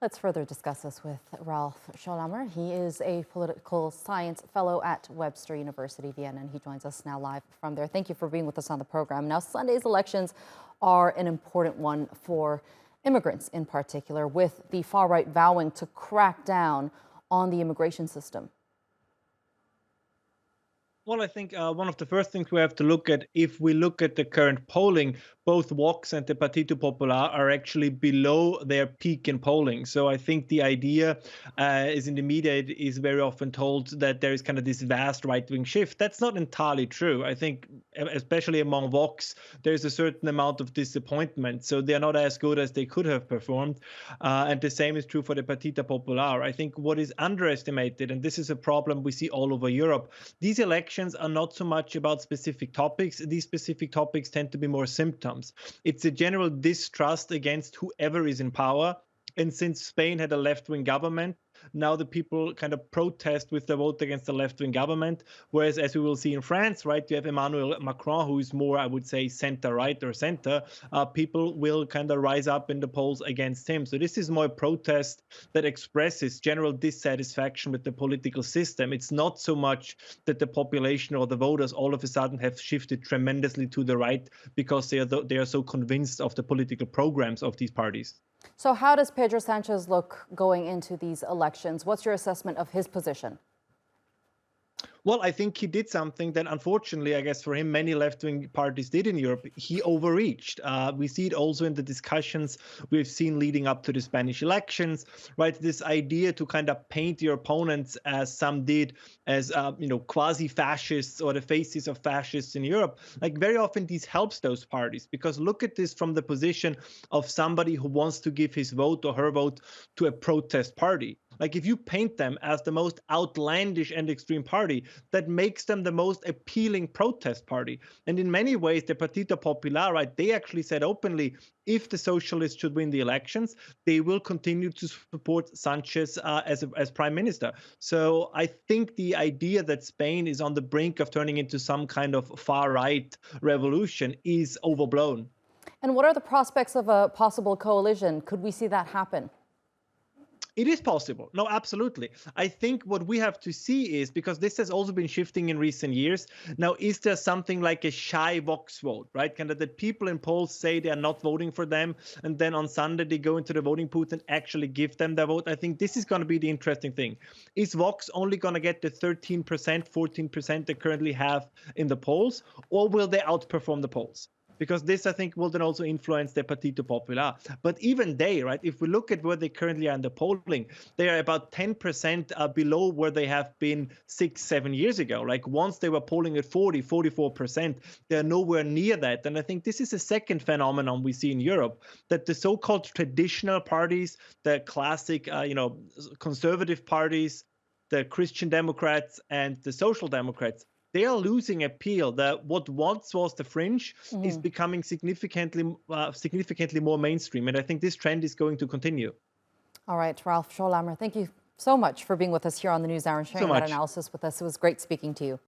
Let's further discuss this with Ralph Schoellhammer. He is a political science fellow at Webster University, Vienna, and he joins us now live from there. Thank you for being with us on the program. Now, Sunday's elections are an important one for immigrants in particular, with the far right vowing to crack down on the immigration system. Well, I think one of the first things we have to look at, if we look at the current polling, both Vox and the Partito Popular are actually below their peak in polling. So I think the idea is in the media, it is very often told that there is kind of this vast right-wing shift. That's not entirely true. I think, especially among Vox, there's a certain amount of disappointment. So they're not as good as they could have performed. And the same is true for the Partito Popular. I think what is underestimated, and this is a problem we see all over Europe, these elections are not so much about specific topics. These specific topics tend to be more symptoms. It's a general distrust against whoever is in power. And since Spain had a left-wing government, now the people kind of protest with their vote against the left-wing government. Whereas, as we will see in France, right, you have Emmanuel Macron, who is more, I would say, center-right or center. People will kind of rise up in the polls against him. So this is more a protest that expresses general dissatisfaction with the political system. It's not so much that the population or the voters all of a sudden have shifted tremendously to the right because they are so convinced of the political programs of these parties. So how does Pedro Sanchez look going into these elections? What's your assessment of his position? Well, I think he did something that, unfortunately, I guess for him, many left-wing parties did in Europe. He overreached. We see it also in the discussions we've seen leading up to the Spanish elections, right? This idea to kind of paint your opponents, as some did, as quasi-fascists or the faces of fascists in Europe. Like, very often this helps those parties, because look at this from the position of somebody who wants to give his vote or her vote to a protest party. Like, if you paint them as the most outlandish and extreme party, that makes them the most appealing protest party. And in many ways, the Partito Popular, right, they actually said openly, if the socialists should win the elections, they will continue to support Sanchez as prime minister. So I think the idea that Spain is on the brink of turning into some kind of far-right revolution is overblown. And what are the prospects of a possible coalition? Could we see that happen? It is possible. No, absolutely. I think what we have to see is, because this has also been shifting in recent years, now, is there something like a shy Vox vote, right? Kind of that people in polls say they are not voting for them, and then on Sunday they go into the voting booth and actually give them their vote. I think this is going to be the interesting thing. Is Vox only going to get the 13%, 14% they currently have in the polls, or will they outperform the polls? Because this, I think, will then also influence the Partito Popular. But even they, right, if we look at where they currently are in the polling, they are about 10% below where they have been 6-7 years ago. Like, once they were polling at 44%, they're nowhere near that. And I think this is a second phenomenon we see in Europe, that the so-called traditional parties, the classic, conservative parties, the Christian Democrats and the Social Democrats, they are losing appeal. That what once was the fringe is becoming significantly more mainstream. And I think this trend is going to continue. All right, Ralph Schoellhammer, thank you so much for being with us here on the NewsHour and sharing that analysis with us. It was great speaking to you.